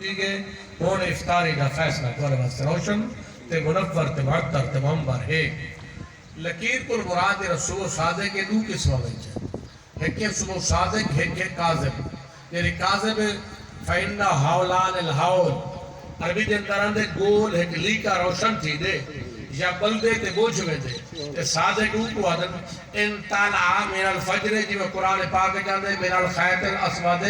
گئے ہون افطاری کا فیصلہ تھوڑے واسطے روشن تے منور تے معطر تے منبر ہے لکیر کل مراد رسول صادق کے دو قسمہ بچے ایک قسم صادق ایک کاذب یعنی کاذب فَإِنَّ حَوْلَانِ الْحَوْلِ عربی دے اندران دے گول ایک لیکا روشن تھی دے یا بلدے تے بوجھ میں دے تے صادق کو آدم ان طالعا من الفجر جی میں قرآن پاک جاندے من الخیط الاسود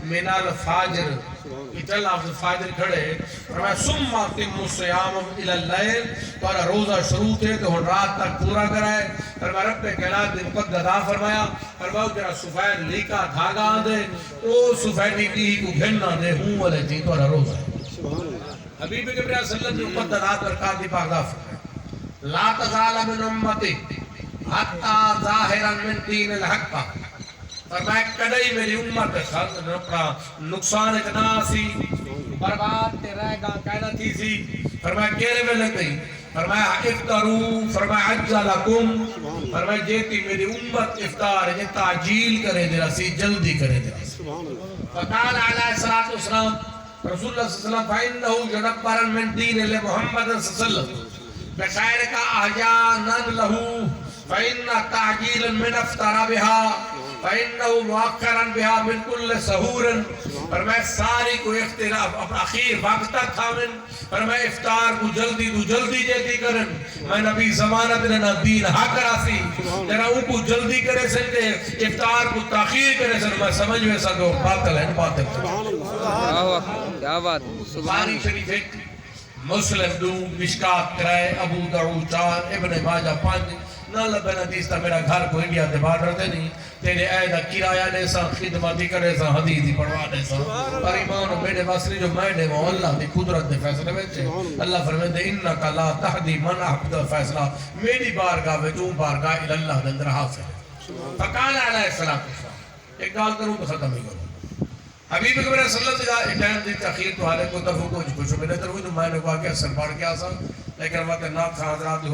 من الفاجر اتل لفظ فاجر کھڑے فرمایا ثم اتموا الصیام الی اللیل تو روزہ شروع تھے تو ہن رات تک پورا کرائے فرمایا رب کائنات نے مقدس عطا فرمایا فرمایا تیرا سفید لیکا دھاگا دے او سفیدی بھی کو گھننا دے ہوں والے تھی تو روزہ حبیب کے صلی اللہ علیہ وسلم نے مقدس عطا برکات دی پاک دا لا تزال من امتی حتی ظاہرا من دین الحق فرمایا کدئی میری امت اپنا نقصان اتنا سی برباد تے رہ گا کہنا تھی سی فرمایا کہنے میں لگ گئی فرمایا افطرو فرمایا عجلکم فرمایا جیتی میری امت افطار یہ تعجیل کرے دے رسی جلدی کرے دے رسی فقال علیہ السلام رسول اللہ صلی اللہ علیہ وسلم فَإِنَّهُ جَنَبَّرًا مِن دِينِ لِمُحَمَّدٍ صلی اللہ علیہ وسلم بخیر کا احجانن لہو فَإِنَّ تَعْجِيلًا مِنْ افْتَرَ بِهَا فَإِنَّهُ مُعَقَّرًا بِهَا مِنْ كُلِّ سَحُورٍ فرمائے ساری کو اختلاف اپنا اخیر وقت تک کھامن فرمائے افطار کو جلدی تو جلدی جیتی کرن میں نبی زمانت لینا دین حق راسی جنا ان کو جلدی کرے سکتے افطار کو تاخیر کرے سکتے میں سمجھ میں سکتے باطل ہے باطل کیا بات بخاری شریف ایک مسلم دو مشکات کرائے ابو دعود چار ابن ماجہ پانچ نہ لبن حدیث تا میرا گھر کو انڈیا دے باہر رہتے نہیں تیرے عیدہ کرایہ دے سا خدمتی کرے سا حدیثی پڑھوا دے سا پر ایمان و میرے واسری جو میں دے وہ اللہ دی قدرت دے فیصلے بیچے اللہ فرمائے دے انکا لا تحدی من احبت فیصلہ میری بارگاہ میں تو بارگاہ اللہ دے اندر حاصل ہے فقال علیہ السلام ایک گال کروں تو ختم ہی کروں حبیب اکبر صلی اللہ علیہ وسلم ٹائم دی تاخیر تو حالے کو تفو کو جو میں نے تروی تو میں نے کہا کہ اثر پاڑ کے آسا لیکن وقت نات خان حضرات